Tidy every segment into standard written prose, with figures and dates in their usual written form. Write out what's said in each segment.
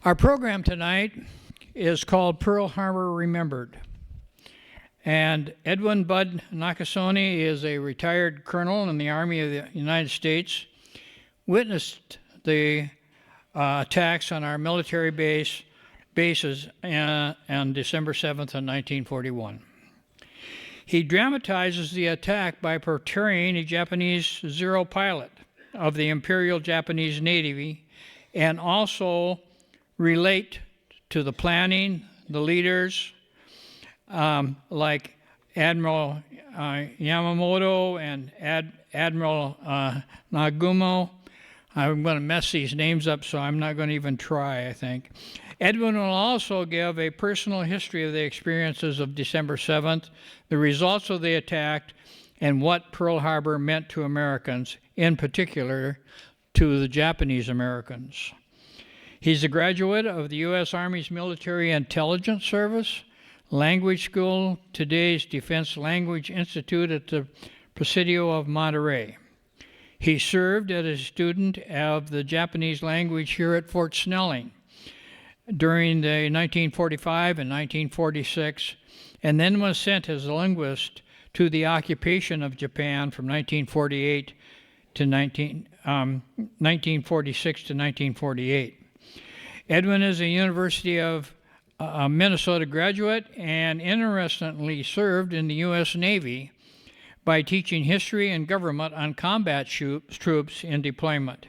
Our program tonight is called Pearl Harbor Remembered. And Edwin Bud Nakasone is a retired colonel in the Army of the United States, witnessed the attacks on our military bases on December 7th of 1941. He dramatizes the attack by portraying a Japanese Zero pilot of the Imperial Japanese Navy and also relate to the planning, the leaders, like Admiral Yamamoto and Admiral Nagumo. I'm going to mess these names up, so I'm not going to even try, I think. Edwin will also give a personal history of the experiences of December 7th, the results of the attack, and what Pearl Harbor meant to Americans, in particular to the Japanese Americans. He's a graduate of the U.S. Army's Military Intelligence Service, Language School, today's Defense Language Institute at the Presidio of Monterey. He served as a student of the Japanese language here at Fort Snelling during the 1945 and 1946, and then was sent as a linguist to the occupation of Japan from 1948 to 1946 to 1948. Edwin is a University of Minnesota graduate and interestingly served in the U.S. Navy by teaching history and government on combat troops in deployment.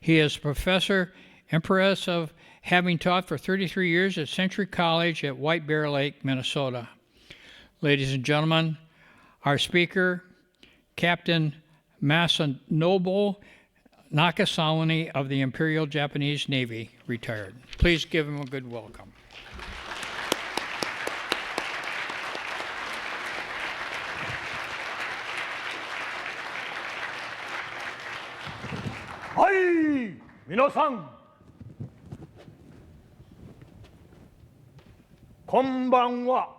He is Professor Empress of having taught for 33 years at Century College at White Bear Lake, Minnesota. Ladies and gentlemen, our speaker, Captain Masanobu Nakasone of the Imperial Japanese Navy, retired. Please give him a good welcome. Hi, 皆さん。こんばんは。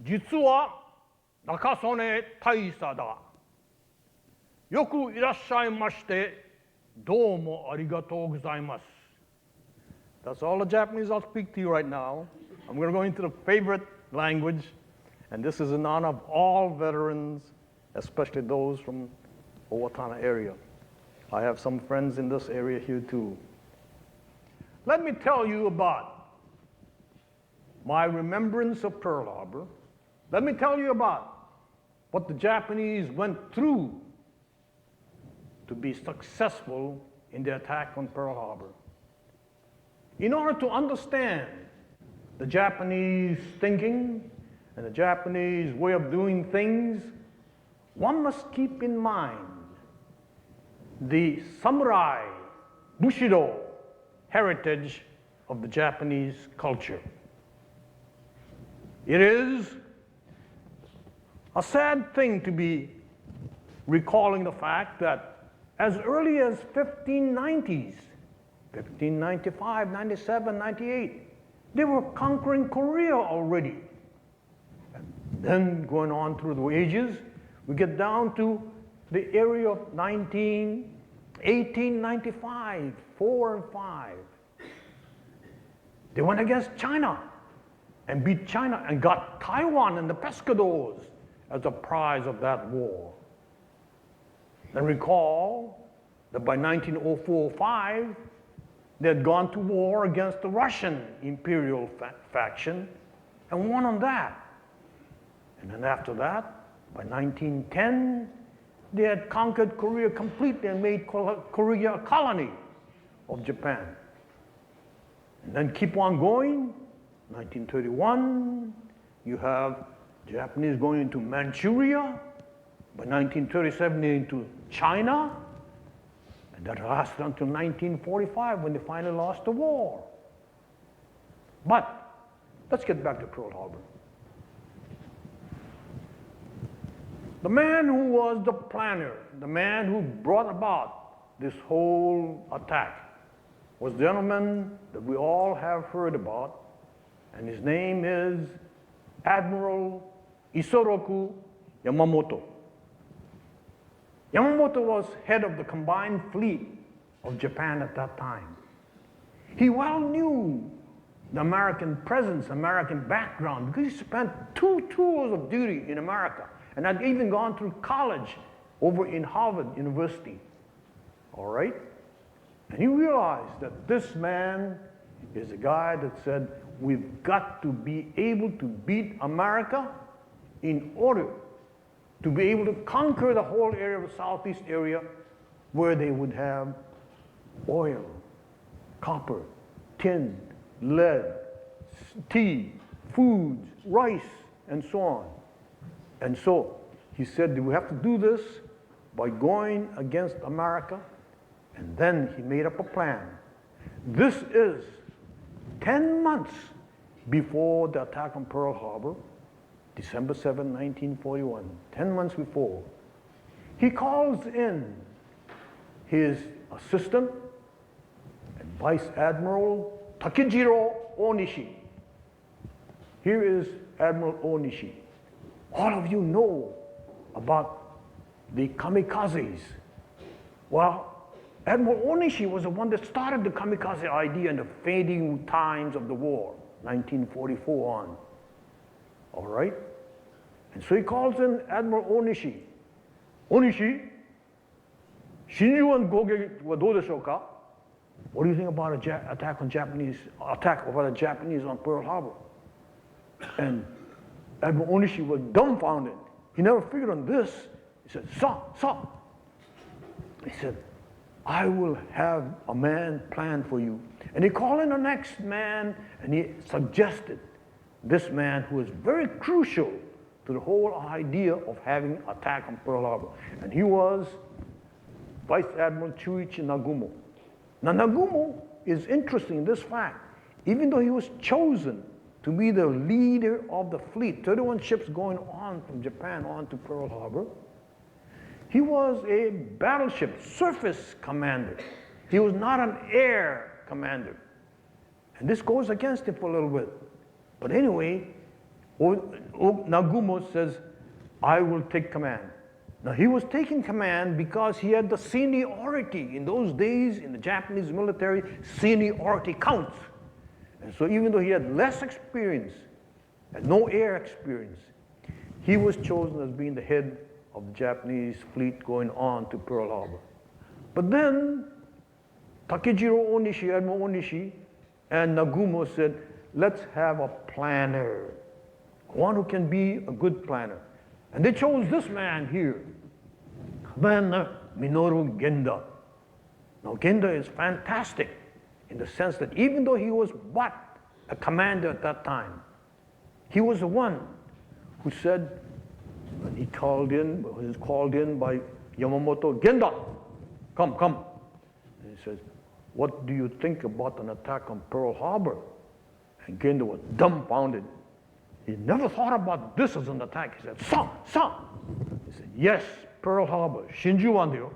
実は中曽根大佐だ。よくいらっしゃいまして、どうもありがとうございます。That's all the Japanese I'll speak to you right now. I'm going to go into the favorite language, and this is in honor of all veterans, especially those from Owatonna area. I have some friends in this area here too. Let me tell you about my remembrance of Pearl Harbor. Let me tell you about what the Japanese went through to be successful in the attack on Pearl Harbor. In order to understand the Japanese thinking and the Japanese way of doing things, one must keep in mind the samurai, bushido heritage of the Japanese culture. It is a sad thing to be recalling the fact that as early as 1590s, 1595, 97, 98, they were conquering Korea already. And then going on through the ages, we get down to the area of 1895, 4 and 5. They went against China and beat China and got Taiwan and the Pescadores as a prize of that war. And recall that by 1904-05, they had gone to war against the Russian imperial faction and won on that. And then after that, by 1910, they had conquered Korea completely and made Korea a colony of Japan. And then keep on going, 1931, you have Japanese going into Manchuria, by 1937 into China, and that lasted until 1945 when they finally lost the war. But let's get back to Pearl Harbor. The man who was the planner, the man who brought about this whole attack, was a gentleman that we all have heard about, and his name is Admiral Isoroku Yamamoto. Yamamoto was head of the combined fleet of Japan at that time. He well knew the American presence, American background, because he spent 2 tours of duty in America and had even gone through college over in Harvard University. All right? And he realized that this man is a guy that said, we've got to be able to beat America in order to be able to conquer the whole area of the Southeast area where they would have oil, copper, tin, lead, tea, foods, rice, and so on. And so he said, we have to do this by going against America. And then he made up a plan. This is 10 months before the attack on Pearl Harbor, December 7, 1941, 10 months before. He calls in his assistant and Vice Admiral Takejiro Onishi. Here is Admiral Onishi. All of you know about the kamikazes. Well, Admiral Onishi was the one that started the kamikaze idea in the fading times of the war, 1944 on. All right? And so he calls in Admiral Onishi. Onishi, Shinjuan Gogeki wa dou deshou ka? What do you think about an attack on the Japanese on Pearl Harbor? And Admiral Onishi was dumbfounded. He never figured on this. He said, Sa. He said, I will have a man plan for you. And he called in the next man, and he suggested this man who was very crucial to the whole idea of having attack on Pearl Harbor. And he was Vice Admiral Chuichi Nagumo. Now, Nagumo is interesting in this fact. Even though he was chosen to be the leader of the fleet, 31 ships going on from Japan on to Pearl Harbor, he was a battleship surface commander. He was not an air commander. And this goes against him for a little bit. But anyway, Nagumo says, I will take command. Now he was taking command because he had the seniority. In those days, in the Japanese military, seniority counts. And so even though he had less experience, and no air experience, he was chosen as being the head of the Japanese fleet going on to Pearl Harbor. But then Takejiro Onishi, Admiral Onishi, and Nagumo said, let's have a planner, one who can be a good planner. And they chose this man here, Commander Minoru Genda. Now Genda is fantastic in the sense that even though he was but a commander at that time, he was the one who said, when he was called in by Yamamoto, Genda, come. And he says, what do you think about an attack on Pearl Harbor? And Genda was dumbfounded. He never thought about this as an attack. He said, Sa. He said, yes, Pearl Harbor, Shinjuan ryo.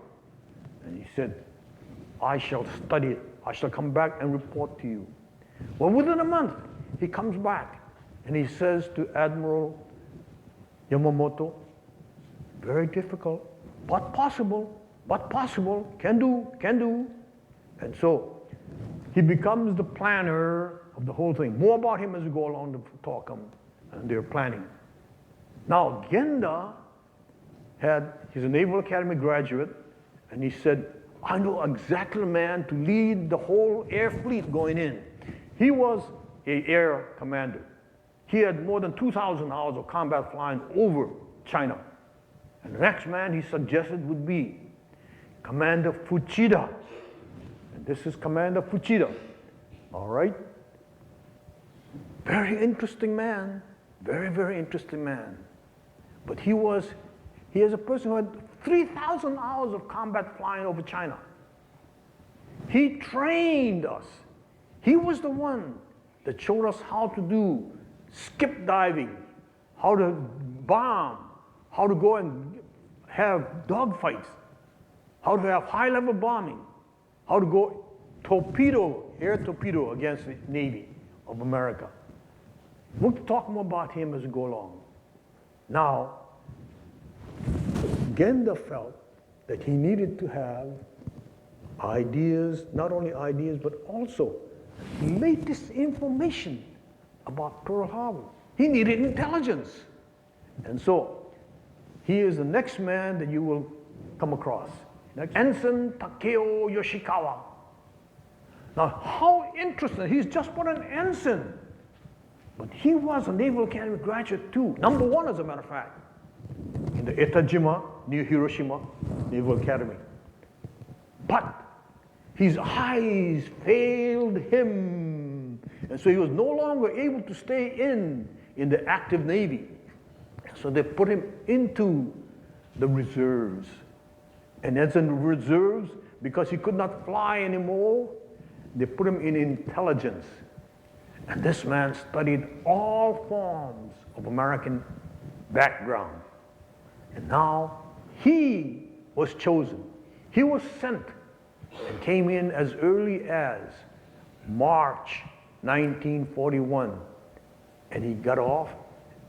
And he said, I shall study it. I shall come back and report to you. Well, within a month, he comes back and he says to Admiral Yamamoto, very difficult, but possible, can do. And so he becomes the planner of the whole thing. More about him as we go along the talk and their planning. Now, Genda he's a Naval Academy graduate, and he said, I know exactly the man to lead the whole air fleet going in. He was an air commander. He had more than 2,000 hours of combat flying over China. And the next man he suggested would be Commander Fuchida. And this is Commander Fuchida. All right? Very interesting man. Very, very interesting man. But he is a person who had 3,000 hours of combat flying over China. He trained us. He was the one that showed us how to do skip diving, how to bomb, how to go and have dogfights, how to have high-level bombing, how to go air torpedo against the Navy of America. We'll talk more about him as we go along. Now, Genda felt that he needed to have ideas, not only ideas, but also latest information about Pearl Harbor. He needed intelligence. And so, he is the next man that you will come across. Ensign Takeo Yoshikawa. Now, how interesting. He's just but an ensign. But he was a Naval Academy graduate too. Number one, as a matter of fact, in the Etajima near Hiroshima Naval Academy. But his eyes failed him. And so he was no longer able to stay in the active Navy. So they put him into the reserves. And as in the reserves, because he could not fly anymore, they put him in intelligence. And this man studied all forms of American background. And now he was chosen. He was sent and came in as early as March 1941. And he got off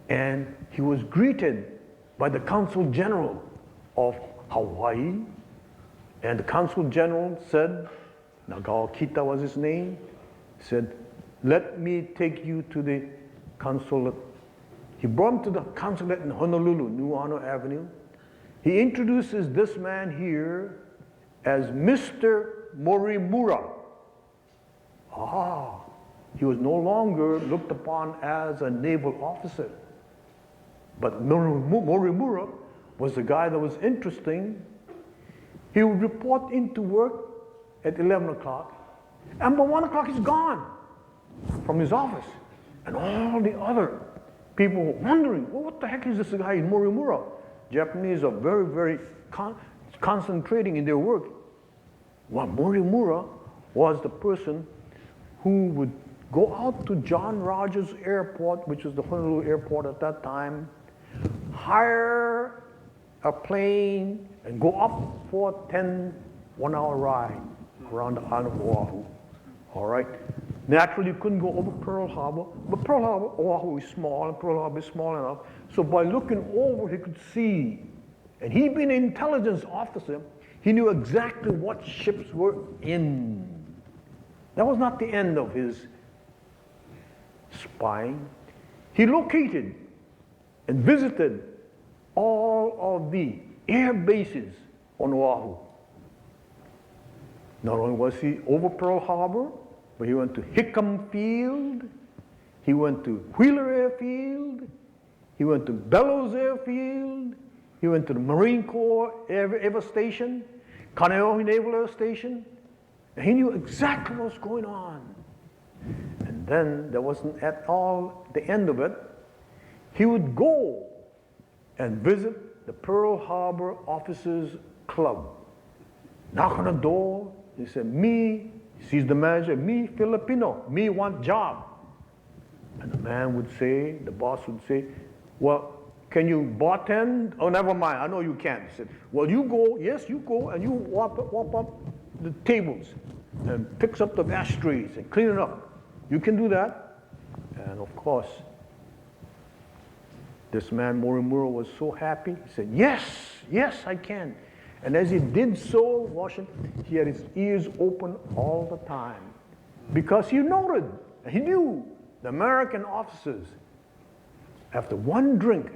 and he was greeted by the Consul General of Hawaii. And the Consul General said, Nagao Kita was his name, said, let me take you to the consulate. He brought him to the consulate in Honolulu, New Honor Avenue. He introduces this man here as Mr. Morimura. He was no longer looked upon as a naval officer. But Morimura was the guy that was interesting. He would report into work at 11 o'clock, and by 1 o'clock he's gone from his office. And all the other people were wondering, well, what the heck is this guy in Morimura? Japanese are very, very concentrating in their work. Well, Morimura was the person who would go out to John Rogers Airport, which was the Honolulu airport at that time, hire a plane and go up for a 10 one-hour ride around the island of Oahu. All right? Naturally, you couldn't go over Pearl Harbor, but Pearl Harbor, Oahu is small, and Pearl Harbor is small enough. So by looking over, he could see. And he being an intelligence officer, he knew exactly what ships were in. That was not the end of his spying. He located and visited all of the air bases on Oahu. Not only was he over Pearl Harbor, but he went to Hickam Field, he went to Wheeler Airfield, he went to Bellows Airfield, he went to the Marine Corps Air Station, Kaneohe Naval Air Station, and he knew exactly what was going on. And then there wasn't at all the end of it. He would go and visit the Pearl Harbor Officers Club. Knock on the door, he said, me, he sees the manager, me Filipino, me want job. And the man would say, the boss would say, well, can you bartend? Oh, never mind, I know you can't. He said, well, you go, yes, you go, and you wop up the tables and picks up the ashtrays and clean it up. You can do that. And of course, this man, Morimura, was so happy. He said, yes, yes, I can. And as he did so, Washington, he had his ears open all the time. Because he noted, he knew the American officers, after one drink,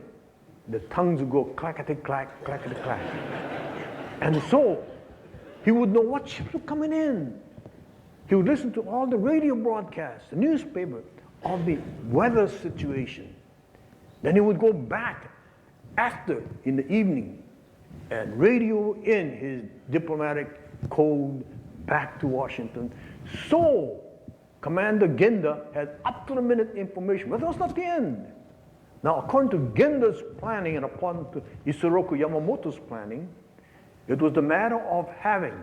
the tongues would go clackety-clack, clackety-clack. And so, he would know what ships were coming in. He would listen to all the radio broadcasts, the newspaper, of the weather situation. Then he would go back after, in the evening, and radio in his diplomatic code back to Washington. So, Commander Genda had up-to-the-minute information, but that was not the end. Now, according to Genda's planning and according to Isoroku Yamamoto's planning, it was the matter of having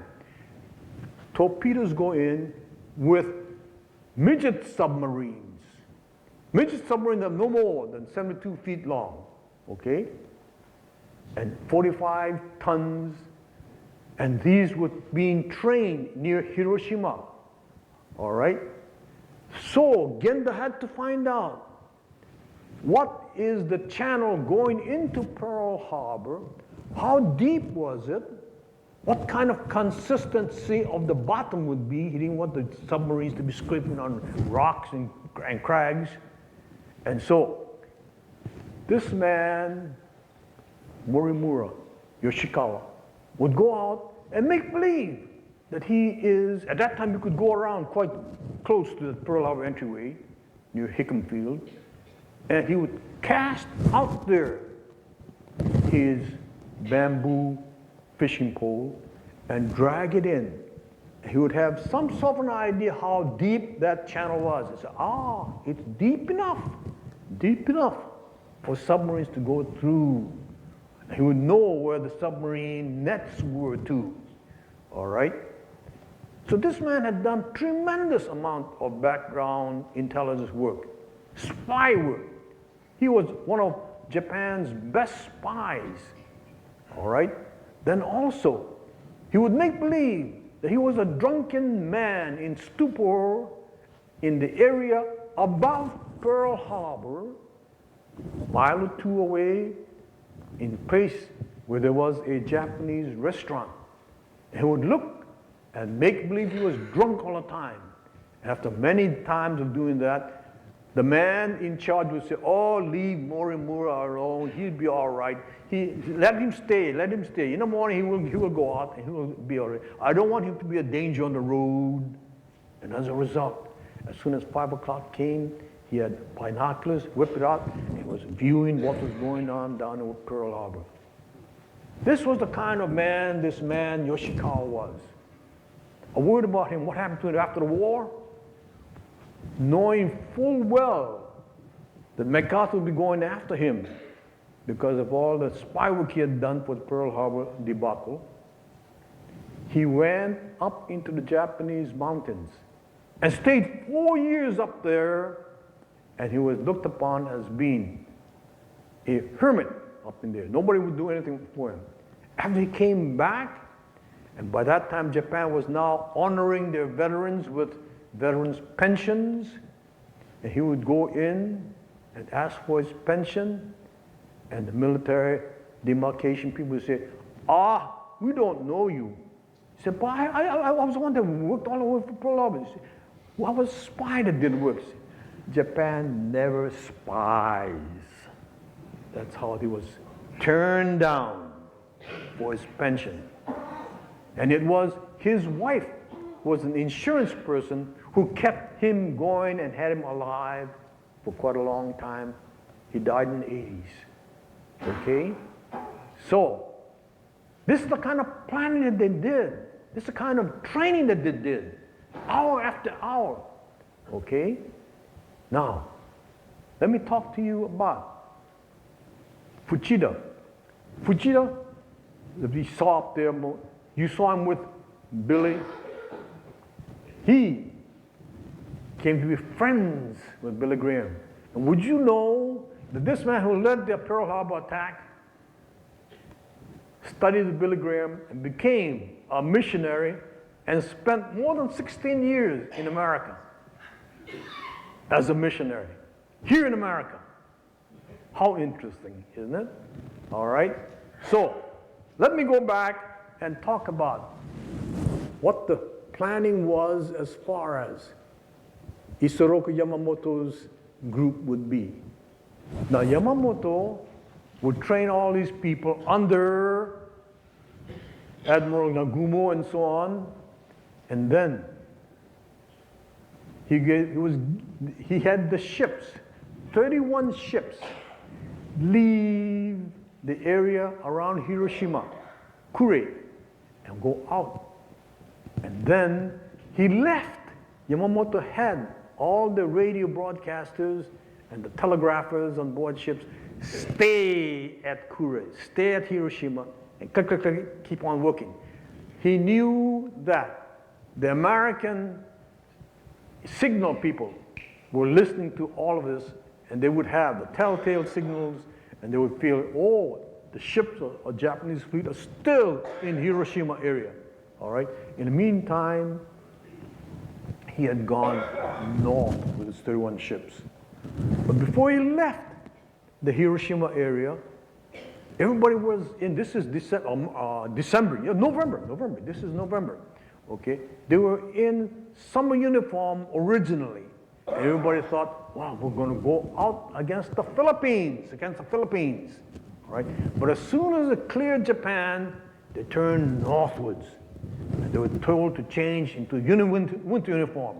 torpedoes go in with midget submarines. Midget submarines are no more than 72 feet long, okay? And 45 tons. And these were being trained near Hiroshima, all right? So Genda had to find out what is the channel going into Pearl Harbor, how deep was it, what kind of consistency of the bottom would be. He didn't want the submarines to be scraping on rocks and crags. And so, this man, Morimura Yoshikawa, would go out and make believe that he is, at that time you could go around quite close to the Pearl Harbor entryway near Hickam Field, and he would cast out there his bamboo fishing pole and drag it in. He would have some sort of an idea how deep that channel was. He said, it's deep enough for submarines to go through. He would know where the submarine nets were too, all right? So this man had done tremendous amount of background intelligence work, spy work. He was one of Japan's best spies, all right? Then also, he would make believe that he was a drunken man in stupor in the area above Pearl Harbor, a mile or two away, in a place where there was a Japanese restaurant. He would look and make believe he was drunk all the time. After many times of doing that, the man in charge would say, leave Morimura alone, he'll be all right. Let him stay. In the morning he will go out and he will be all right. I don't want him to be a danger on the road. And as a result, as soon as 5 o'clock came, he had binoculars, whipped it out, and he was viewing what was going on down in Pearl Harbor. This was the kind of man this man Yoshikawa was. A word about him, what happened to him after the war? Knowing full well that MacArthur would be going after him because of all the spy work he had done for the Pearl Harbor debacle, he went up into the Japanese mountains and stayed 4 years up there, and he was looked upon as being a hermit up in there. Nobody would do anything for him. After he came back, and by that time Japan was now honoring their veterans with veterans' pensions, and he would go in and ask for his pension, and the military demarcation people would say, we don't know you. He said, but I was the one that worked all over for Pearl Harbor. He said, I was a spy that did work. Japan never spies. That's how he was turned down for his pension. And it was his wife was an insurance person who kept him going and had him alive for quite a long time. He died in the 80s. Okay? So, this is the kind of planning that they did. This is the kind of training that they did, hour after hour. Okay? Now, let me talk to you about Fuchida. Fuchida, that we saw up there, you saw him with Billy. He came to be friends with Billy Graham. And would you know that this man who led the Pearl Harbor attack studied with Billy Graham and became a missionary and spent more than 16 years in America as a missionary, here in America. How interesting, isn't it? All right. So, let me go back and talk about what the planning was as far as Isoroku Yamamoto's group would be. Now, Yamamoto would train all these people under Admiral Nagumo and so on, and then he had the ships, 31 ships, leave the area around Hiroshima, Kure, and go out. And then he left. Yamamoto had all the radio broadcasters and the telegraphers on board ships stay at Kure, stay at Hiroshima, and keep on working. He knew that the American signal people were listening to all of this, and they would have the telltale signals, and they would feel, the ships of Japanese fleet are still in Hiroshima area. All right. In the meantime, he had gone north with his 31 ships. But before he left the Hiroshima area, Everybody was in, this is December, yeah, November, this is November, okay? They were in summer uniform originally. And everybody thought, wow, we're gonna go out against the Philippines, all right? But as soon as it cleared Japan, they turned northwards. And they were told to change into winter uniform.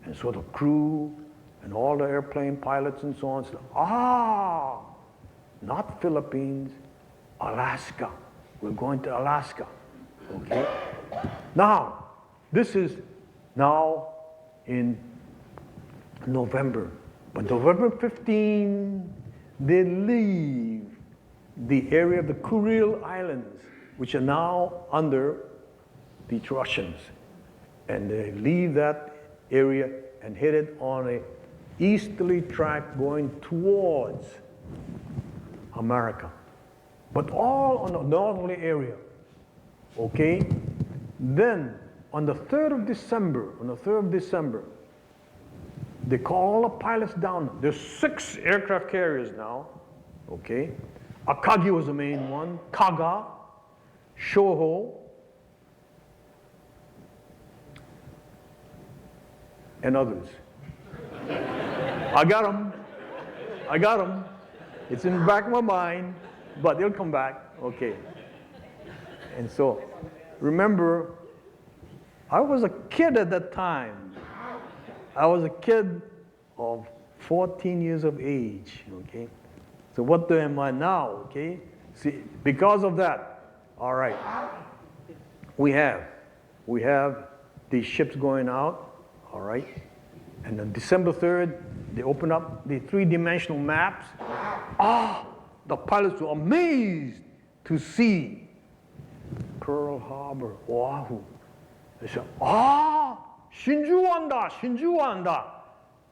And so the crew and all the airplane pilots and so on said, not Philippines, Alaska. We're going to Alaska, okay? Now, this is now in November. But November 15, they leave the area of the Kuril Islands, which are now under the Russians. And they leave that area and headed on a easterly track going towards America, but all on the northerly area, okay? Then on the 3rd of December, they call all the pilots down. There's 6 aircraft carriers now, okay? Akagi was the main one, Kaga, Shoho, and others. I got them. It's in the back of my mind, but they'll come back, okay. And so, remember, I was a kid at that time. I was a kid of 14 years of age, okay? So what am I now, okay? See, because of that, all right, we have these ships going out, all right? And on December 3rd, they open up the 3-dimensional maps. The pilots were amazed to see Pearl Harbor, Oahu. They said, Shinjuanda.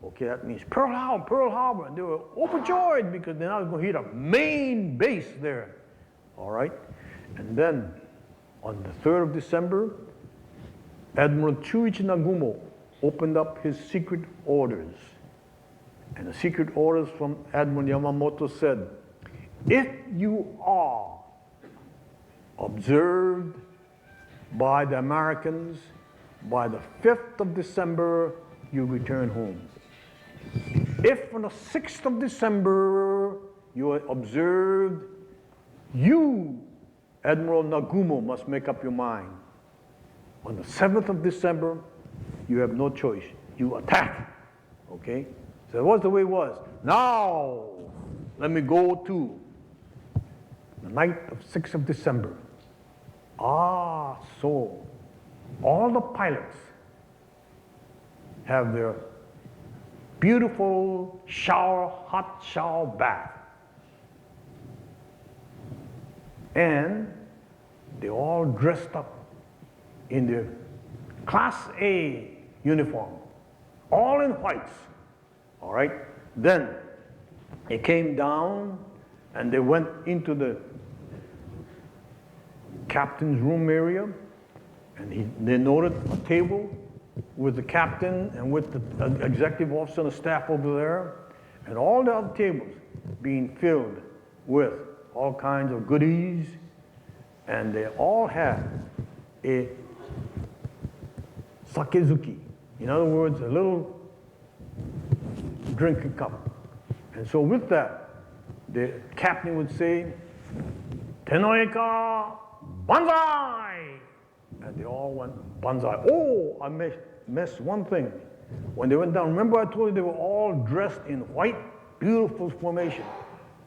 Okay, that means Pearl Harbor. And they were overjoyed because they're now going to hit a main base there. All right? And then on the 3rd of December, Admiral Chuichi Nagumo opened up his secret orders. And the secret orders from Admiral Yamamoto said, if you are observed by the Americans by the 5th of December, you return home. If on the 6th of December you are observed, you, Admiral Nagumo, must make up your mind. On the 7th of December, you have no choice. You attack, okay? So that's the way it was. Now, let me go to the night of 6th of December. So all the pilots have their beautiful hot shower bath. And they're all dressed up in their Class A uniform, all in whites, all right? Then they came down and they went into the captain's room area, and they noted a table with the captain and with the executive officer and the staff over there, and all the other tables being filled with all kinds of goodies, and they all had a sakezuki. In other words, a little drinking cup. And so with that, the captain would say, Tenoeka Banzai! And they all went Banzai. Oh, I missed one thing. When they went down, remember I told you they were all dressed in white, beautiful formation.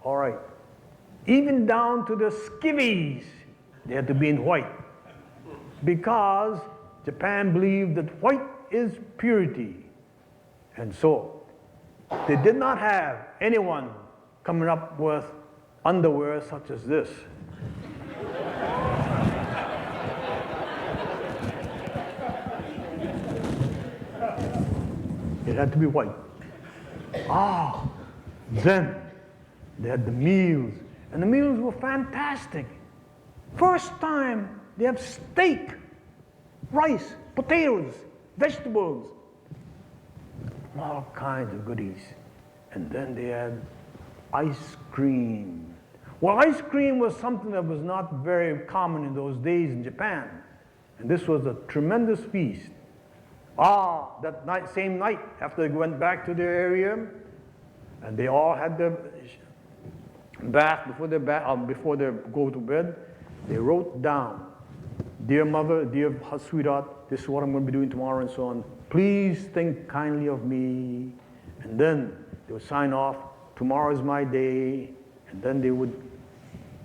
All right. Even down to the skivvies, they had to be in white. Because Japan believed that white is purity. And so, they did not have anyone coming up with underwear such as this. It had to be white. Then they had the meals. And the meals were fantastic. First time they have steak, rice, potatoes, vegetables, all kinds of goodies. And then they had ice cream. Well, ice cream was something that was not very common in those days in Japan. And this was a tremendous feast. That night, same night, after they went back to their area, and they all had their bath before they go to bed, they wrote down, "Dear mother, dear sweetheart, this is what I'm going to be doing tomorrow," and so on. "Please think kindly of me." And then they would sign off, "Tomorrow is my day." And then they would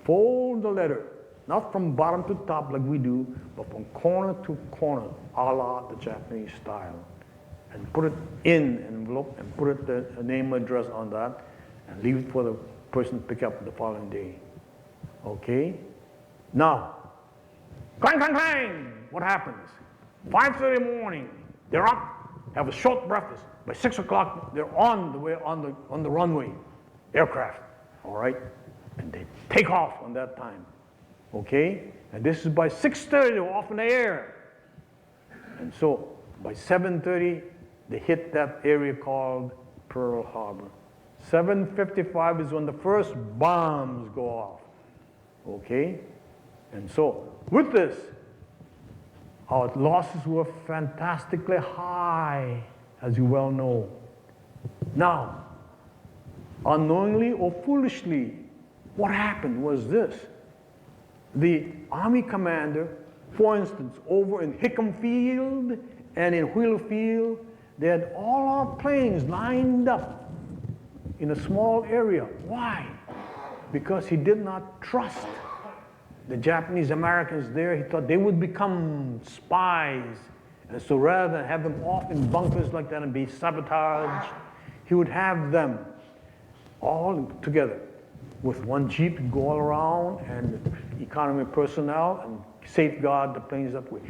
fold the letter, not from bottom to top like we do, but from corner to corner, a la the Japanese style. And put it in an envelope and put it the name and address on that and leave it for the person to pick up the following day. Okay? Now, clang, clang, clang! What happens? 5:30 in the morning, they're up, have a short breakfast. By 6 o'clock, they're on the way on the runway, aircraft, all right? And they take off on that time, okay? And this is by 6:30, they're off in the air. And so by 7:30, they hit that area called Pearl Harbor. 7:55 is when the first bombs go off, okay? And so with this, our losses were fantastically high, as you well know. Now, unknowingly or foolishly, what happened was this. The Army commander, for instance, over in Hickam Field and in Wheeler Field, they had all our planes lined up in a small area. Why? Because he did not trust the Japanese Americans there. He thought they would become spies. And so rather than have them off in bunkers like that and be sabotaged, he would have them all together with one jeep, go all around, and economy personnel, and safeguard the planes that way.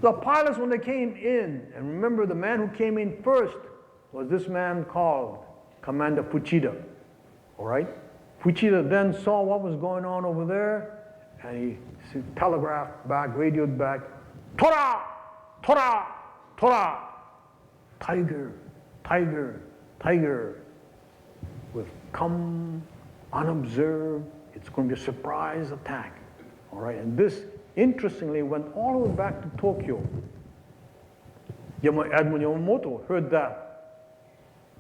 The pilots, when they came in, and remember the man who came in first was this man called Commander Fuchida, all right? Fuchida then saw what was going on over there, and he telegraphed back, radioed back, "Tora! Tora! Tora! Tiger, tiger, tiger. We've come unobserved. It's going to be a surprise attack." All right, and this, interestingly, went all the way back to Tokyo. Edwin Yamamoto heard that.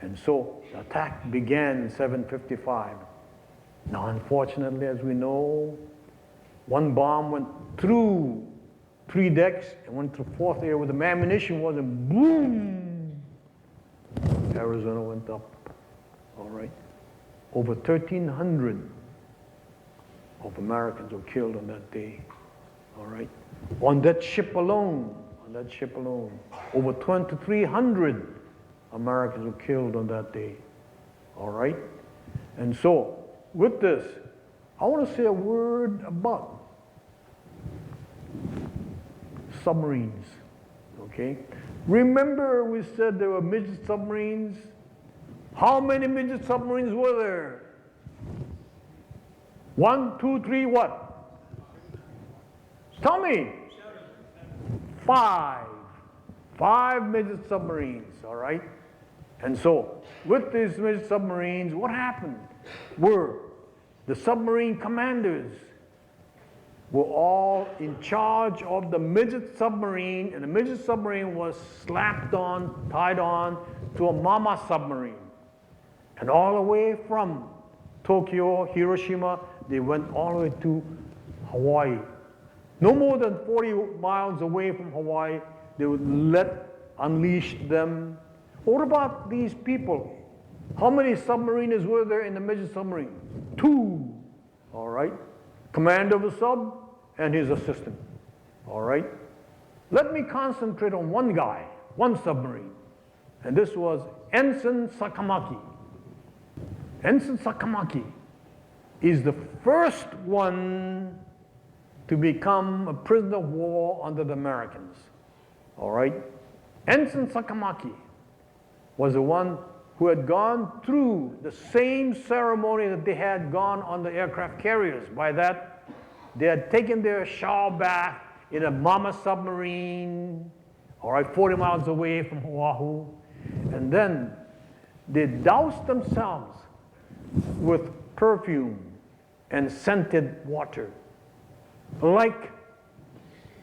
And so the attack began in 7:55. Now, unfortunately, as we know, one bomb went through 3 decks and went to the 4th area where the ammunition was, and boom! Arizona went up. All right. Over 1,300 of Americans were killed on that day. All right. On that ship alone, over 2,300 Americans were killed on that day. All right. And so, with this, I want to say a word about submarines. Okay. Remember we said there were midget submarines? How many midget submarines were there? 1, 2, 3, what? Tell me. 5. 5 midget submarines, all right? And so, with these midget submarines, what happened were the submarine commanders were all in charge of the midget submarine, and the midget submarine was slapped on, tied on to a mama submarine. And all the way from Tokyo, Hiroshima, they went all the way to Hawaii. No more than 40 miles away from Hawaii, they would unleash them. What about these people? How many submariners were there in the midget submarine? 2. All right. Commander of the sub and his assistant. All right. Let me concentrate on one guy, one submarine. And this was Ensign Sakamaki. Ensign Sakamaki is the first one to become a prisoner of war under the Americans. All right? Ensign Sakamaki was the one who had gone through the same ceremony that they had gone on the aircraft carriers. By that, they had taken their shower bath in a mama submarine, all right, 40 miles away from Oahu, and then they doused themselves with perfume and scented water, like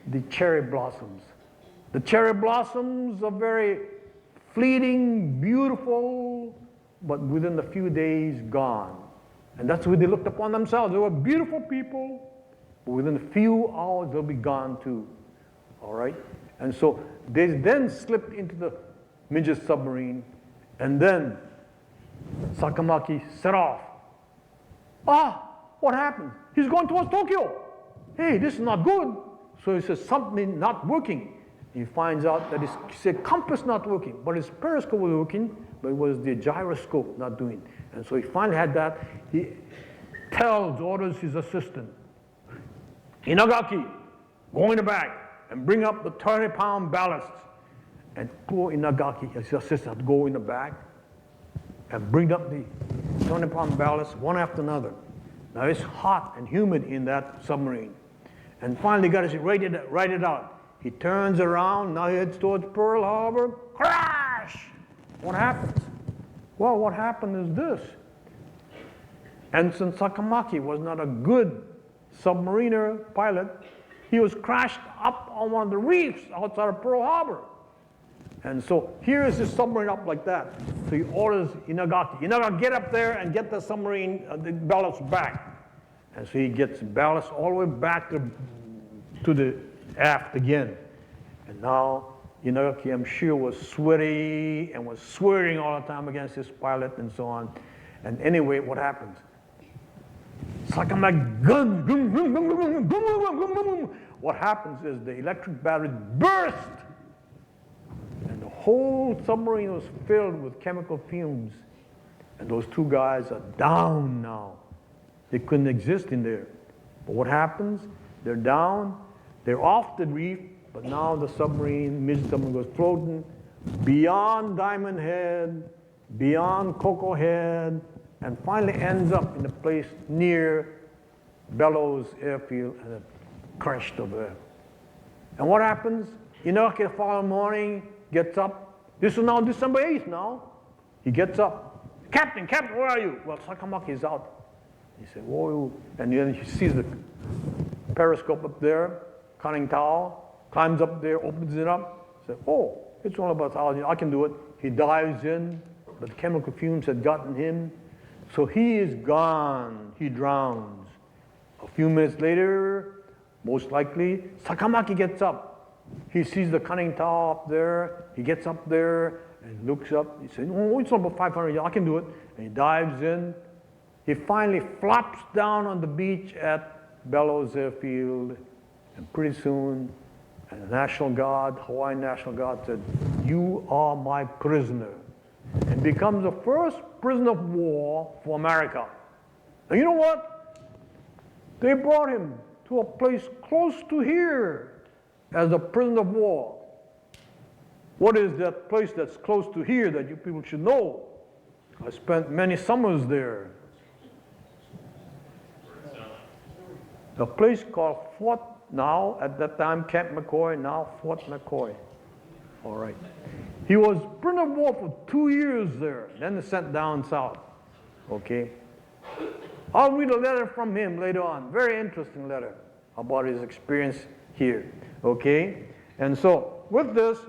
the cherry blossoms. The cherry blossoms are very fleeting, beautiful, but within a few days, gone. And that's where they looked upon themselves. They were beautiful people, but within a few hours, they'll be gone too. All right? And so they then slipped into the midget submarine, and then Sakamaki set off. What happened? He's going towards Tokyo. Hey, this is not good. So he says, something not working. He finds out that his compass not working, but his periscope was working, but it was the gyroscope not doing. And so he finally had that. He orders his assistant, Inagaki, go in the back and bring up the 30-pound ballast. And poor Inagaki, his assistant, go in the back and bring up the 20-pound ballast one after another. Now it's hot and humid in that submarine. And finally got to write it out. He turns around, now he heads towards Pearl Harbor. Crash! What happens? Well, what happened is this. Ensign Sakamaki was not a good submariner pilot. He was crashed up on one of the reefs outside of Pearl Harbor. And so here is the submarine up like that. So he orders Inagaki, get up there and get the submarine, the ballast back. And so he gets ballast all the way back to the aft again. And now Inagaki, I'm sure, was sweaty and was swearing all the time against his pilot and so on. And anyway, what happens? Sakamaki, gun, boom, boom, boom, boom, boom, boom, boom, boom. What happens is the electric battery burst. And the whole submarine was filled with chemical fumes. And those two guys are down now. They couldn't exist in there. But what happens? They're down, they're off the reef, but now the submarine, midget submarine, goes floating beyond Diamond Head, beyond Cocoa Head, and finally ends up in a place near Bellows Airfield, and it crashed over there. And what happens? Inaki the following morning gets up. This is now December 8th now. He gets up. Captain, where are you? Well, Sakamaki is out. He said, whoa. And then he sees the periscope up there, conning tower, climbs up there, opens it up, said, oh, it's all about biology, I can do it. He dives in, but the chemical fumes had gotten him. So he is gone, he drowns. A few minutes later, most likely, Sakamaki gets up. He sees the conning tower up there, he gets up there and looks up. He says, oh, it's about 500 yards, I can do it. And he dives in. He finally flops down on the beach at Bellows Airfield, and pretty soon, the National Guard, Hawaiian National Guard said, you are my prisoner, and becomes the first prisoner of war for America. And you know what? They brought him to a place close to here as a prisoner of war. What is that place that's close to here that you people should know? I spent many summers there. A place called Fort, now at that time Camp McCoy, now Fort McCoy. All right. He was prisoner of war for 2 years there, then sent down south. Okay. I'll read a letter from him later on, very interesting letter about his experience here. Okay. And so with this,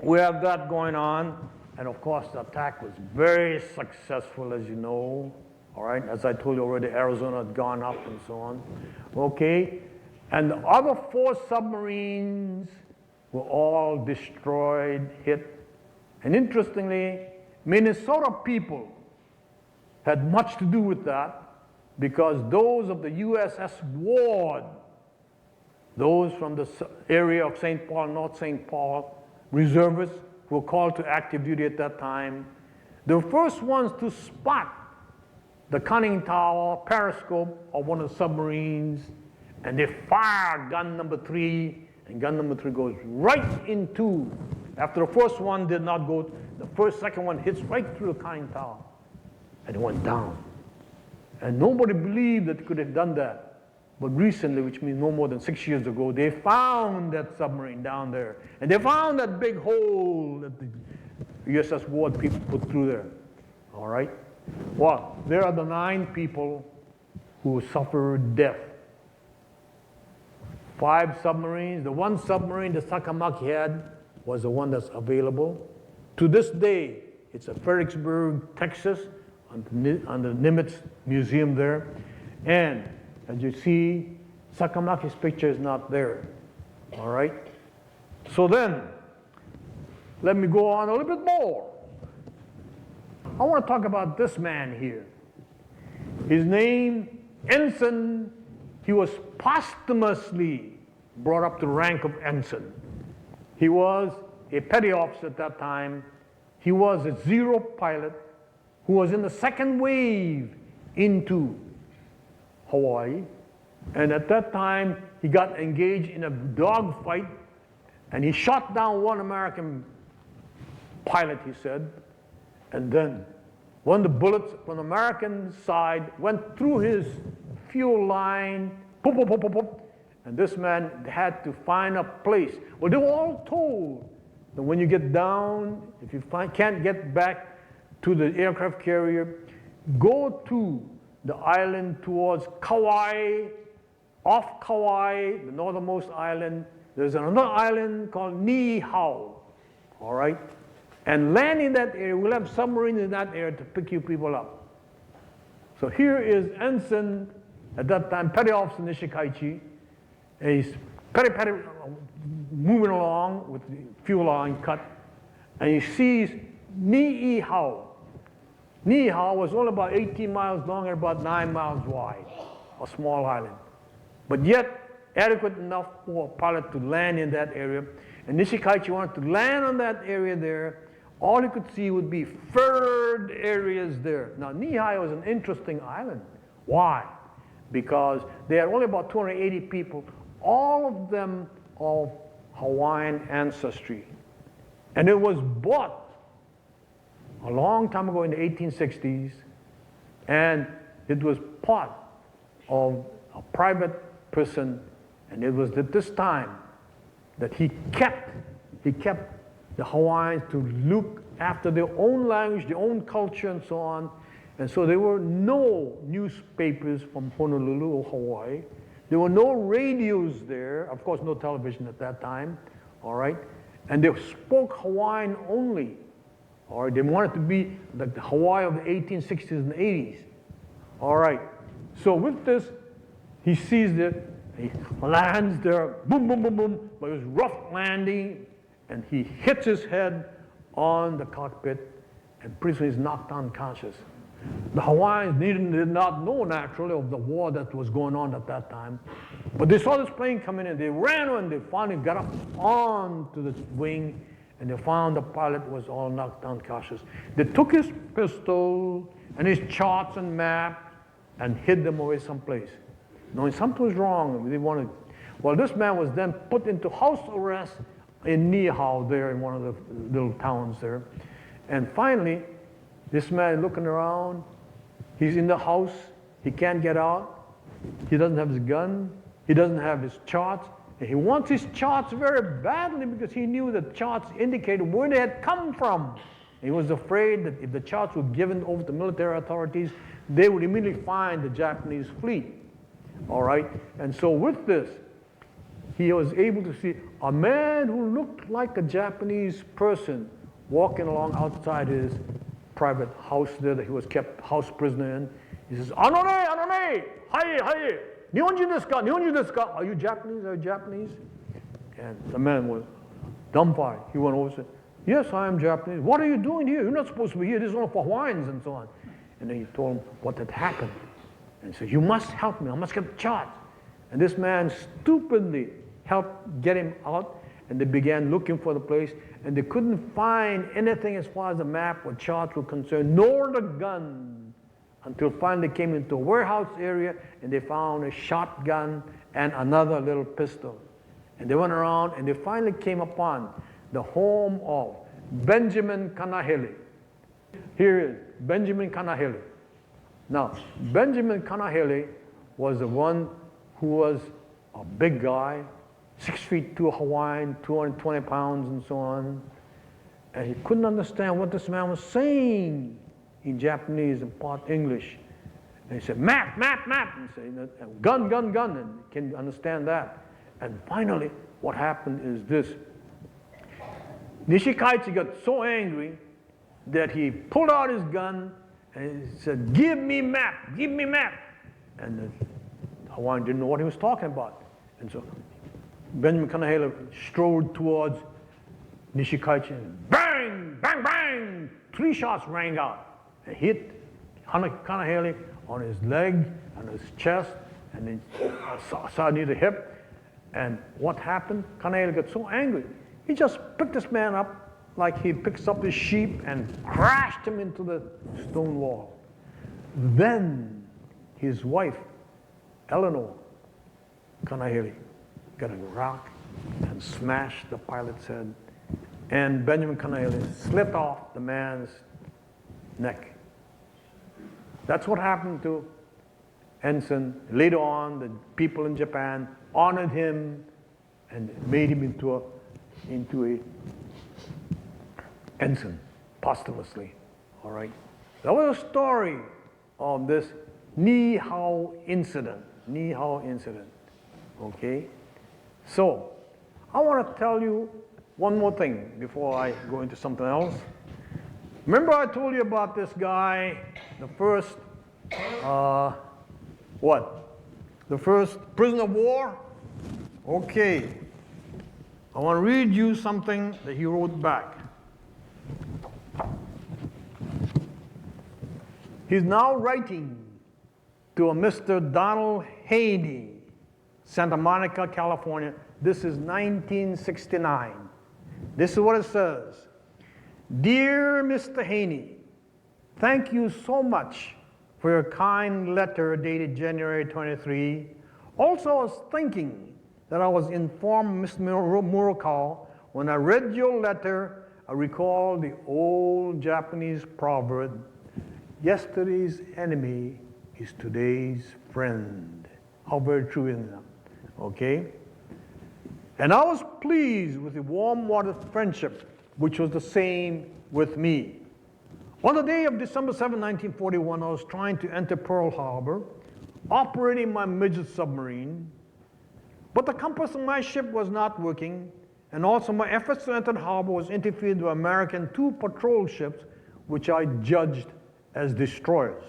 we have that going on, and of course the attack was very successful, as you know. All right, as I told you already, Arizona had gone up and so on. Okay, and the other 4 submarines were all destroyed, hit. And interestingly, Minnesota people had much to do with that, because those of the USS Ward, those from the area of St. Paul, North St. Paul, reservists who were called to active duty at that time, they were first ones to spot the conning tower, periscope of one of the submarines, and they fire gun number 3, and gun number 3 goes right into, after the first one did not go, the second one hits right through the conning tower, and it went down. And nobody believed that it could have done that. But recently, which means no more than 6 years ago, they found that submarine down there, and they found that big hole that the USS Ward people put through there. All right? Well, there are the 9 people who suffered death. 5 submarines. The one submarine that Sakamaki had was the one that's available. To this day, it's at Fredericksburg, Texas, on the Nimitz Museum there. And as you see, Sakamaki's picture is not there. All right? So then, let me go on a little bit more. I want to talk about this man here. His name, Ensign. He was posthumously brought up to the rank of ensign. He was a petty officer at that time. He was a Zero pilot who was in the second wave into Hawaii. And at that time, he got engaged in a dogfight, and he shot down one American pilot, he said. And then one of the bullets from the American side went through his fuel line, pop, pop, pop, pop, pop, and this man had to find a place. Well, they were all told that when you get down, if you can't get back to the aircraft carrier, go to the island towards Kauai. Off Kauai, the northernmost island, there's another island called Niihau, all right? And land in that area. We'll have submarines in that area to pick you people up. So here is Ensign, at that time, petty officer Nishikaichi. And he's petty, moving along with the fuel line cut. And he sees Niihau. Niihau was only about 18 miles long and about 9 miles wide, a small island. But yet, adequate enough for a pilot to land in that area. And Nishikaichi wanted to land on that area there. All he could see would be furrowed areas there. Now, Niihau was an interesting island. Why? Because they had only about 280 people, all of them of Hawaiian ancestry. And it was bought a long time ago in the 1860s, and it was part of a private person, and it was at this time that he kept the Hawaiians to look after their own language, their own culture, and so on. And so there were no newspapers from Honolulu or Hawaii. There were no radios there, of course no television at that time, all right? And they spoke Hawaiian only, all right? They wanted to be like the Hawaii of the 1860s and 80s, all right? So with this, he sees it, he lands there, boom, boom, boom, boom, but it was rough landing, and he hits his head on the cockpit, and pretty soon he's knocked unconscious. The Hawaiians did not know, naturally, of the war that was going on at that time, but they saw this plane coming in, they ran and they finally got up onto the wing, and they found the pilot was all knocked unconscious. They took his pistol and his charts and map and hid them away someplace. Knowing something was wrong, they wanted. Well, this man was then put into house arrest in Niihau there, in one of the little towns there. And finally, this man looking around, he's in the house, he can't get out, he doesn't have his gun, he doesn't have his charts, and he wants his charts very badly because he knew that charts indicated where they had come from. He was afraid that if the charts were given over to military authorities, they would immediately find the Japanese fleet. All right, and so with this, he was able to see a man who looked like a Japanese person walking along outside his private house there that he was kept house prisoner in. He says, "Anone, anone, haye, haye, nihonjin desu ka, nihonjin desu ka? Are you Japanese? Are you Japanese?" And the man was dumbfounded. He went over and said, "Yes, I am Japanese. What are you doing here? You're not supposed to be here. This is only for Hawaiians," and so on. And then he told him what had happened. And he said, "You must help me. I must get the charts." And this man stupidly helped get him out, and they began looking for the place, and they couldn't find anything as far as the map or charts were concerned, nor the gun, until finally they came into a warehouse area, and they found a shotgun and another little pistol. And they went around, and they finally came upon the home of Benjamin Kanahele. Here is Benjamin Kanahele. Now, Benjamin Kanahele was the one who was a big guy, 6 feet 2 Hawaiian, 220 pounds and so on. And he couldn't understand what this man was saying in Japanese and part English. And he said, map, map, map. And he said, gun, gun, gun. And can you understand that? And finally, what happened is this. Nishikaichi got so angry that he pulled out his gun and he said, give me map, give me map. And the Hawaiian didn't know what he was talking about. And so Benjamin Kanahele strode towards Nishikaichi and bang, bang, bang! 3 shots rang out and hit Kanahele on his leg and his chest and then side near the hip. And what happened? Kanahele got so angry, he just picked this man up like he picks up his sheep and crashed him into the stone wall. Then his wife, Eleanor Kanahele, got a rock and smashed the pilot's head. And Benjamin Kanahele slipped off the man's neck. That's what happened to Ensign. Later on, the people in Japan honored him and made him into a ensign posthumously. All right. That was a story of this Ni-Hao incident. Ni-Hao incident. Okay. So I want to tell you one more thing before I go into something else. Remember I told you about this guy, the first, the first prisoner of war? Okay. I want to read you something that he wrote back. He's now writing to a Mr. Donald Haney, Santa Monica, California. This is 1969. This is what it says. Dear Mr. Haney, thank you so much for your kind letter dated January 23. Also, I was thinking that I was informed, Mr. Murakawa, when I read your letter, I recalled the old Japanese proverb, yesterday's enemy is today's friend. How very true is that? Okay? And I was pleased with the warm-watered friendship, which was the same with me. On the day of December 7, 1941, I was trying to enter Pearl Harbor, operating my midget submarine, but the compass of my ship was not working, and also my efforts to enter the harbor was interfered with American 2 patrol ships, which I judged as destroyers.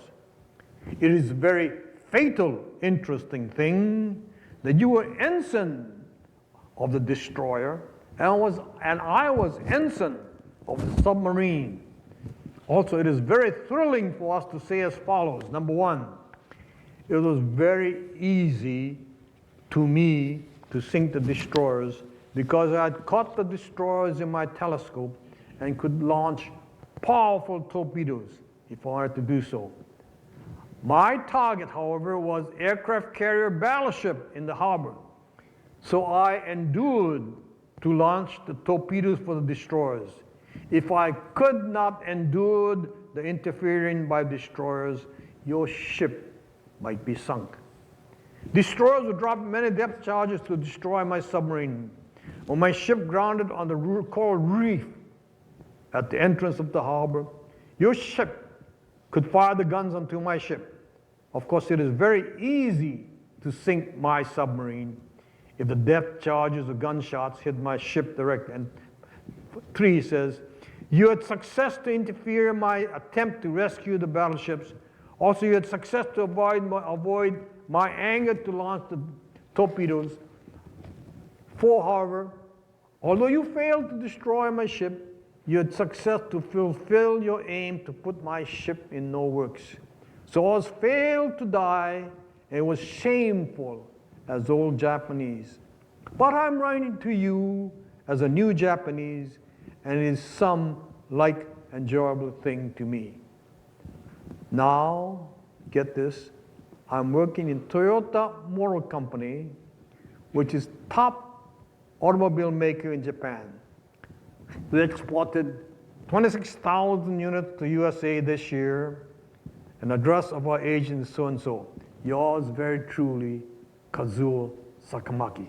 It is a very fatal, interesting thing that you were ensign of the destroyer, and I was ensign of the submarine. Also, it is very thrilling for us to say as follows. Number one, it was very easy to me to sink the destroyers because I had caught the destroyers in my telescope and could launch powerful torpedoes if I wanted to do so. My target, however, was aircraft carrier battleship in the harbor. So I endured to launch the torpedoes for the destroyers. If I could not endure the interfering by destroyers, your ship might be sunk. Destroyers would drop many depth charges to destroy my submarine. When my ship grounded on the coral reef at the entrance of the harbor, your ship could fire the guns onto my ship. Of course, it is very easy to sink my submarine if the depth charges or gunshots hit my ship directly. And 3 says, you had success to interfere in my attempt to rescue the battleships. Also, you had success to avoid my anger to launch the torpedoes. 4, however, although you failed to destroy my ship, you had success to fulfill your aim to put my ship in no works. So I was failed to die, and it was shameful as old Japanese. But I'm writing to you as a new Japanese, and it is some like enjoyable thing to me. Now, get this, I'm working in Toyota Motor Company, which is top automobile maker in Japan. We exported 26,000 units to USA this year, and the address of our agent is so-and-so. Yours very truly, Kazuo Sakamaki.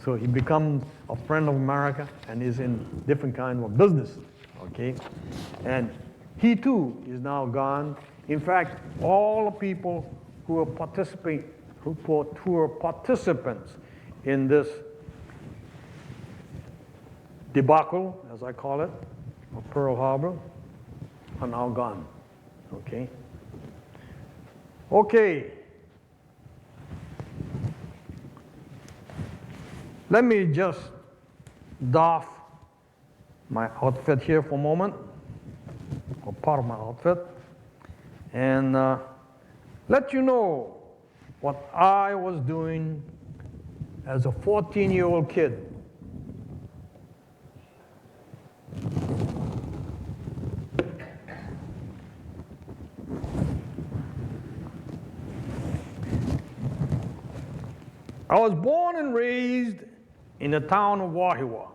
So he becomes a friend of America and is in different kind of business, okay? And he too is now gone. In fact, all the people who were participants in this debacle, as I call it, of Pearl Harbor, are now gone. Okay? Okay. Let me just doff my outfit here for a moment, or part of my outfit, and let you know what I was doing as a 14-year-old kid. I was born and raised in the town of Wahiwa,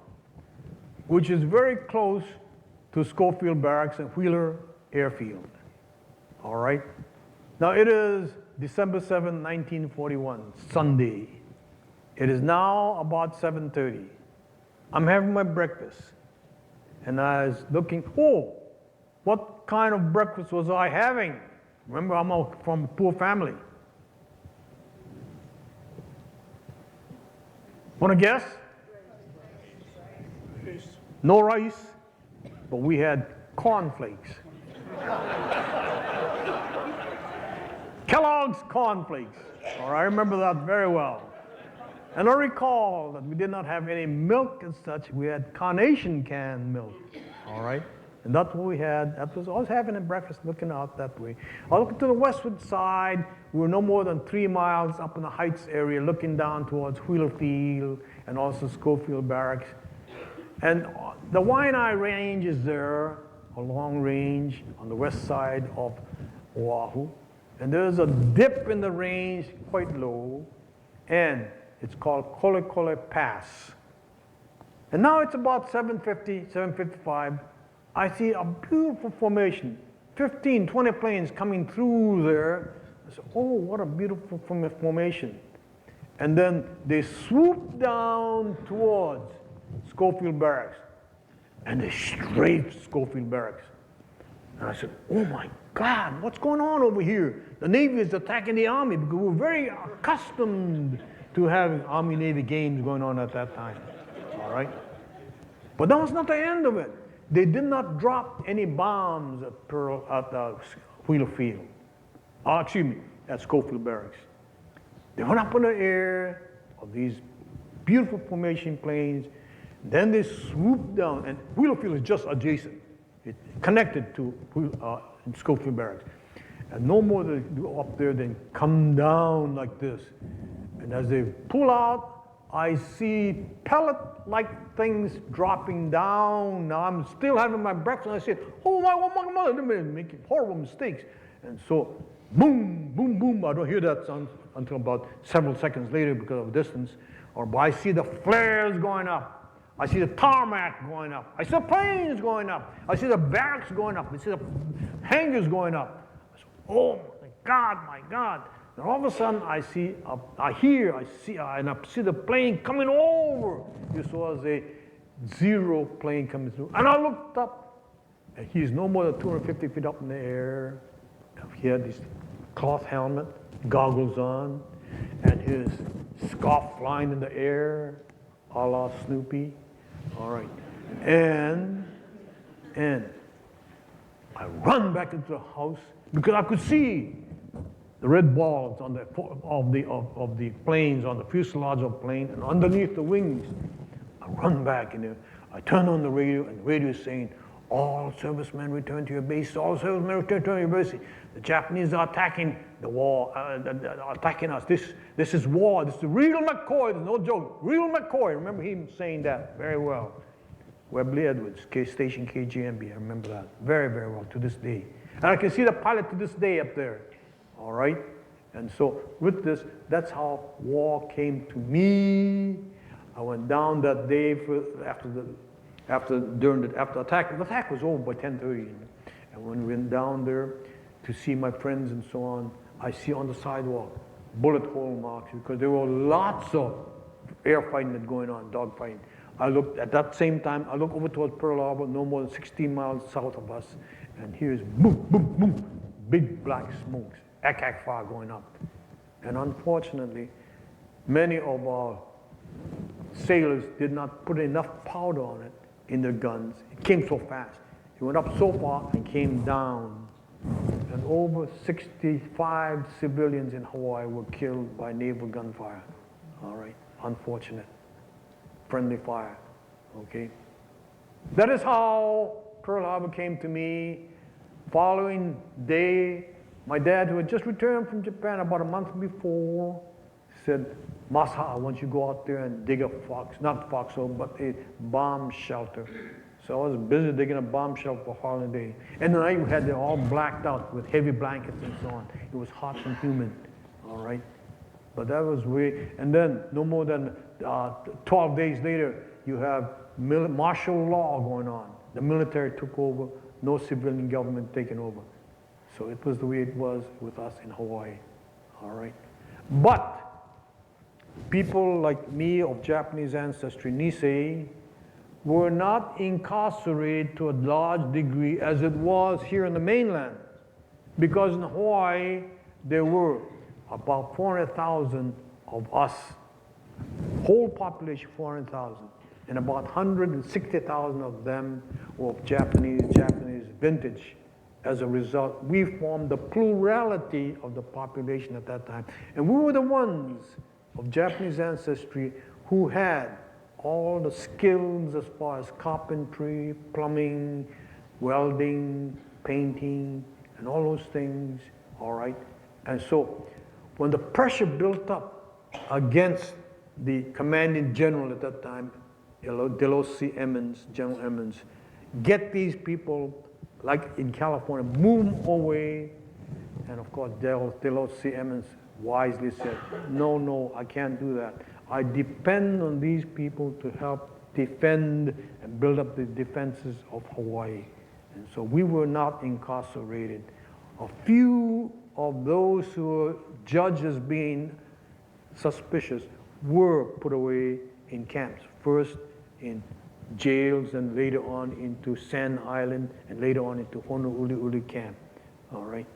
which is very close to Schofield Barracks and Wheeler Airfield. All right? Now it is December 7, 1941, Sunday. It is now about 7:30. I'm having my breakfast. And I was looking, oh, what kind of breakfast was I having? Remember, I'm from a poor family. Want to guess? No rice, but we had cornflakes. Kellogg's cornflakes. All right, I remember that very well. And I recall that we did not have any milk and such. We had carnation canned milk. All right? And that's what we had. That was, I was having a breakfast looking out that way. I looked to the westward side. We were no more than 3 miles up in the Heights area, looking down towards Wheeler Field and also Schofield Barracks. And the Waianae Range is there, a long range on the west side of Oahu. And there's a dip in the range, quite low, and it's called Kole Kole Pass. And now it's about 7:50, 7:55. I see a beautiful formation, 15, 20 planes coming through there. I said, oh, what a beautiful formation. And then they swoop down towards Schofield Barracks. And they strafed Schofield Barracks. And I said, oh my God, what's going on over here? The Navy is attacking the Army because we're very accustomed to having Army-Navy games going on at that time. All right? But that was not the end of it. They did not drop any bombs at Wheeler Field. At Schofield Barracks. They went up in the air of these beautiful formation planes. Then they swooped down, and Wheeler Field is just adjacent. It's connected to Schofield Barracks. And no more than go up there than come down like this. And as they pull out, I see pellet-like things dropping down. Now I'm still having my breakfast, and I said, oh my mother, they're making horrible mistakes. And so, boom, boom, boom. I don't hear that sound until about several seconds later because of distance. But I see the flares going up. I see the tarmac going up. I see the planes going up. I see the barracks going up. I see the hangars going up. I say, oh my God. And all of a sudden, I see the plane coming over. This was a Zero plane coming through. And I looked up, and he's no more than 250 feet up in the air. He had this cloth helmet, goggles on, and his scarf flying in the air, a la Snoopy. All right. And I run back into the house because I could see the red balls on of the planes, on the fuselage of the plane, and underneath the wings. I run back, and I turn on the radio, and the radio is saying, all servicemen return to your base, all servicemen return to your base. The Japanese are attacking the war, attacking us. This is war. This is real McCoy. There's no joke. Real McCoy. Remember him saying that very well. Webley Edwards, Station KGMB. I remember that very, very well to this day. And I can see the pilot to this day up there. All right? And so with this, that's how war came to me. I went down that day after the attack. The attack was over by 10:30. And when we went down there to see my friends and so on, I see on the sidewalk bullet hole marks because there were lots of air fighting that going on, dog fighting. I looked at that same time, I looked over towards Pearl Harbor, no more than 16 miles south of us, and here's boom, boom, boom, big black smokes, ack fire going up. And unfortunately, many of our sailors did not put enough powder on it in their guns. It came so fast. It went up so far and came down. And over 65 civilians in Hawaii were killed by naval gunfire. All right, unfortunate. Friendly fire, okay? That is how Pearl Harbor came to me. Following day, my dad, who had just returned from Japan about a month before, said, Masa, I want you to go out there and dig a not foxhole, but a bomb shelter. So I was busy digging a bomb shelter for holiday. And the night we had it all blacked out with heavy blankets and so on. It was hot and humid, all right? But that was way, and then no more than 12 days later, you have martial law going on. The military took over, no civilian government taking over. So it was the way it was with us in Hawaii, all right? But people like me of Japanese ancestry, Nisei, were not incarcerated to a large degree as it was here in the mainland. Because in Hawaii, there were about 400,000 of us, whole population 400,000, and about 160,000 of them were of Japanese vintage. As a result, we formed the plurality of the population at that time. And we were the ones of Japanese ancestry who had all the skills as far as carpentry, plumbing, welding, painting, and all those things, all right? And so when the pressure built up against the commanding general at that time, Delosi Emmons, General Emmons, get these people, like in California, move them away. And of course, Delosi Emmons wisely said, no, I can't do that. I depend on these people to help defend and build up the defenses of Hawaii. And so we were not incarcerated. A few of those who were judged as being suspicious were put away in camps, first in jails and later on into Sand Island and later on into Honolulu camp, all right?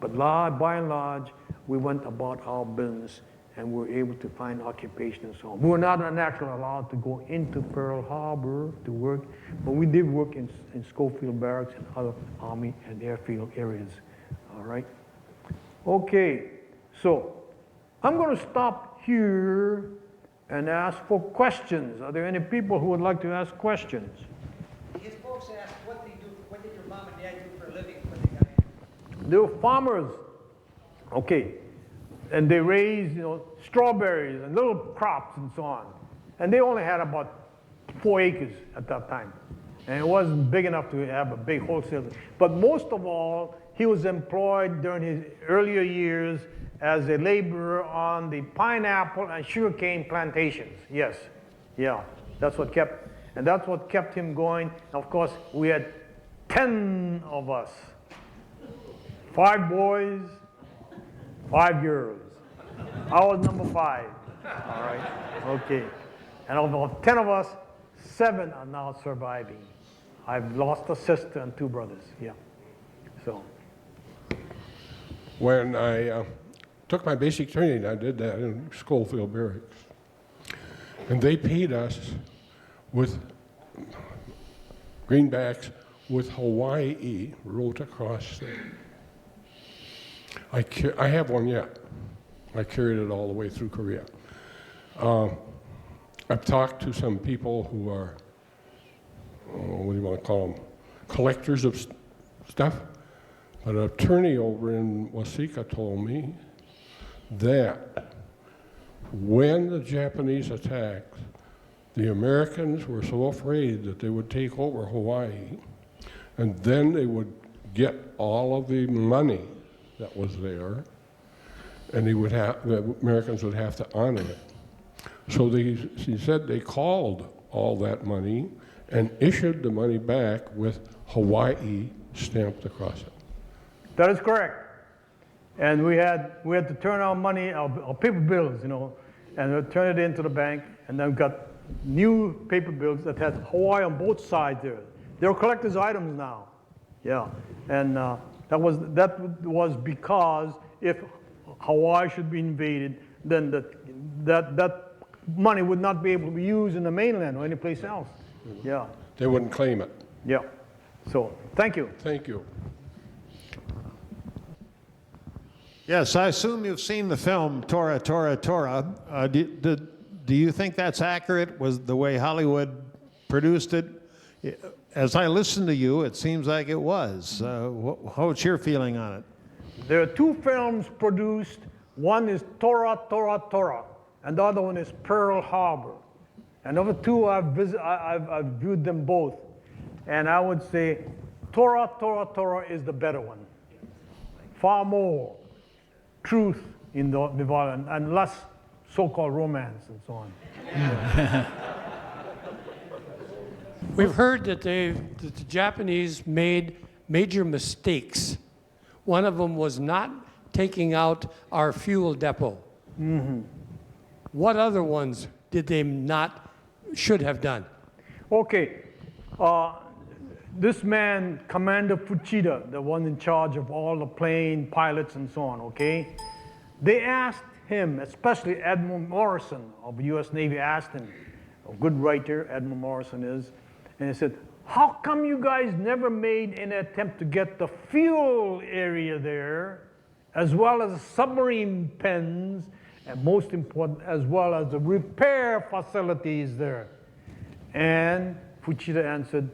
But by and large, we went about our business and were able to find occupation and so on. We were not naturally allowed to go into Pearl Harbor to work, but we did work in Schofield Barracks and other Army and airfield areas, all right? Okay, so I'm going to stop here and ask for questions. Are there any people who would like to ask questions? His folks asked, what did your mom and dad do for a living when they got in? They were farmers, okay, and they raised, strawberries and little crops and so on. And they only had about 4 acres at that time. And it wasn't big enough to have a big wholesale. But most of all, he was employed during his earlier years as a laborer on the pineapple and sugarcane plantations. Yes, yeah, that's what kept him going. Of course, we had 10 of us, 5 boys, 5 girls. I was number 5. All right, okay. And of 10 of us, 7 are now surviving. I've lost a sister and 2 brothers. Yeah. So. When I took my basic training, I did that in Schofield Barracks. And they paid us with greenbacks with Hawaii wrote across there. I have one yet. I carried it all the way through Korea. I've talked to some people who are, what do you want to call them, collectors of stuff. But an attorney over in Wasika told me that when the Japanese attacked, the Americans were so afraid that they would take over Hawaii, and then they would get all of the money that was there, and the Americans would have to honor it. So he said they called all that money and issued the money back with Hawaii stamped across it. That is correct. And we had to turn our money, our paper bills, and we turn it into the bank, and then we got new paper bills that had Hawaii on both sides there. They're collector's items now. Yeah. And That was because if Hawaii should be invaded, then that money would not be able to be used in the mainland or any place else. Yeah, They wouldn't claim it. yeah. So, thank you. Thank you. Yes, I assume you've seen the film Tora, Tora, Tora. Do you think that's accurate? Was the way Hollywood produced it? As I listen to you, it seems like it was. What's your feeling on it? There are two films produced. One is Tora, Tora, Tora, and the other one is Pearl Harbor. And of the two, I've viewed them both. And I would say Tora, Tora, Tora is the better one. Far more truth in the violence and less so-called romance and so on. We've heard that the Japanese made major mistakes. One of them was not taking out our fuel depot. Mm-hmm. What other ones did they should have done? Okay, this man, Commander Fuchida, the one in charge of all the plane pilots and so on, okay? They asked him, especially Admiral Morrison of the US Navy asked him, a good writer, Admiral Morrison is, and he said, how come you guys never made an attempt to get the fuel area there, as well as the submarine pens, and most important, as well as the repair facilities there? And Fuchida answered,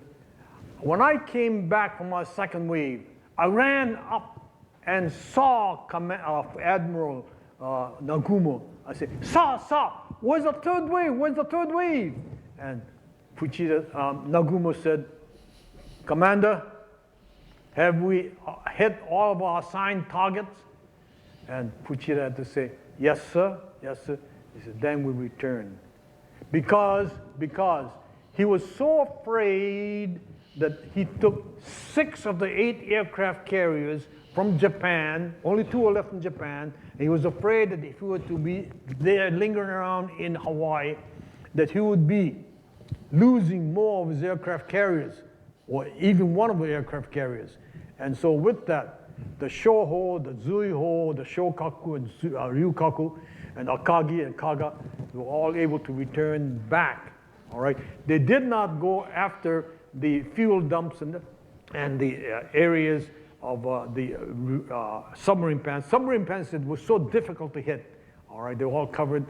when I came back from my second wave, I ran up and saw Admiral Nagumo. I said, Sir, where's the third wave? Where's the third wave? And Fuchida, Nagumo said, Commander, have we hit all of our assigned targets? And Fuchida had to say, yes, sir, yes, sir. He said, then we return. Because he was so afraid that he took 6 of the 8 aircraft carriers from Japan, only 2 are left in Japan, and he was afraid that if he were to be there lingering around in Hawaii, that he would be losing more of his aircraft carriers, or even one of the aircraft carriers. And so with that, the Shoho, the Zuiho, the Shokaku, and Ryukaku, and Akagi and Kaga were all able to return back, all right? They did not go after the fuel dumps and the areas of the submarine pans. Submarine pans were so difficult to hit, all right? They were all covered.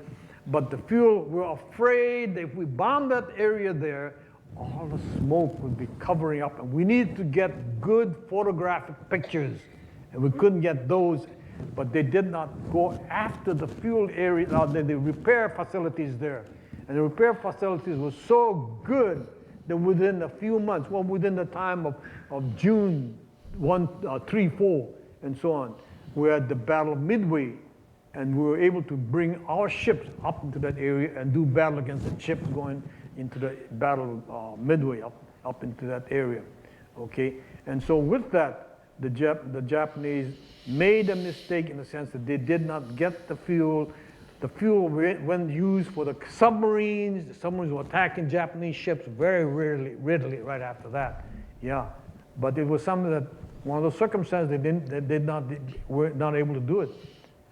But the fuel, we were afraid that if we bombed that area there, all the smoke would be covering up. And we needed to get good photographic pictures. And we couldn't get those. But they did not go after the fuel area, the repair facilities there. And the repair facilities were so good that within a few months, well, within the time of June 3, 4, and so on, we had the Battle of Midway. And we were able to bring our ships up into that area and do battle against the ships going into the Battle of Midway, up into that area, okay? And so with that, the Japanese made a mistake in the sense that they did not get the fuel. The fuel, when used for the submarines were attacking Japanese ships very readily right after that, yeah. But it was something that, one of the circumstances, they were not able to do it.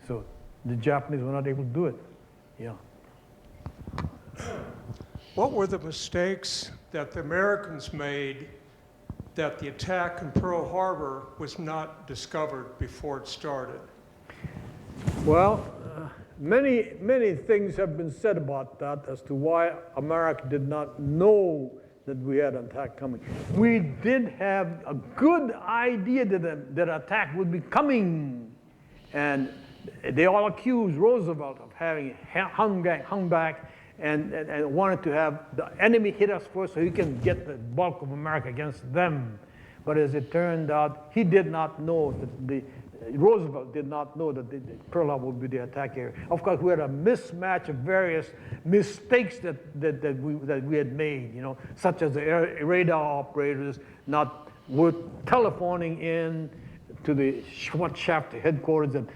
So the Japanese were not able to do it, yeah. What were the mistakes that the Americans made that the attack in Pearl Harbor was not discovered before it started? Well, many things have been said about that as to why America did not know that we had an attack coming. We did have a good idea that that attack would be coming, and they all accused Roosevelt of having hung back and wanted to have the enemy hit us first so he can get the bulk of America against them. But as it turned out, he did not know that Roosevelt did not know that Pearl Harbor would be the attack area. Of course, we had a mismatch of various mistakes that we had made, you know, such as the radar operators were telephoning in to the Shaft headquarters, and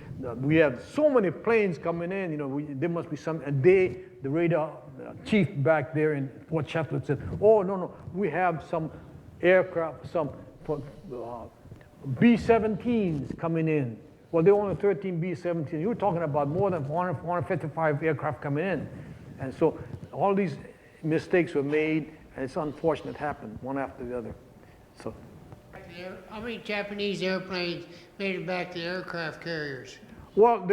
we had so many planes coming in, you know, there must be some, and the radar chief back there in Fort Shaft said, oh, no, we have some aircraft, some B-17s coming in. Well, there were only 13 B-17. You were talking about more than 455 aircraft coming in. And so all these mistakes were made, and it's unfortunate it happened, one after the other. So, How many Japanese airplanes made it back to aircraft carriers? well,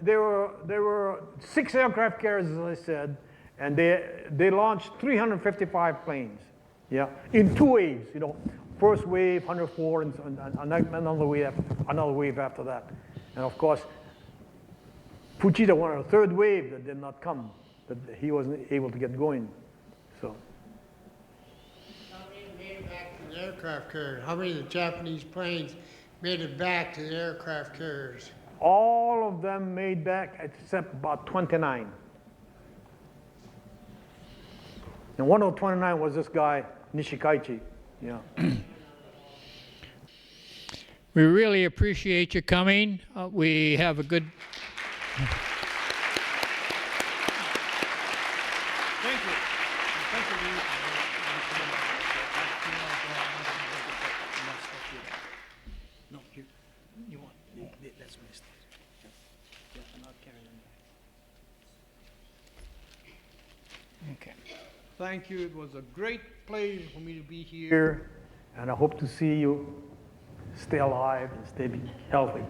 there were 6 aircraft carriers, as I said, and they launched 355 planes, yeah, in 2 waves, you know. First wave, 104, and another wave after that. And of course, Fujita wanted a 3rd wave that did not come, that he wasn't able to get going. So, How many made it back to the aircraft carrier? How many of the Japanese planes made it back to the aircraft carriers? all of them made back except about 29. And one of the 29 was this guy, Nishikaichi. Yeah. We really appreciate you coming. We have a good. Thank you. No, you want, that's missed. Yeah, I'm not carrying them. Okay. Thank you. It was a great pleasure for me to be here, and I hope to see you stay alive and stay healthy.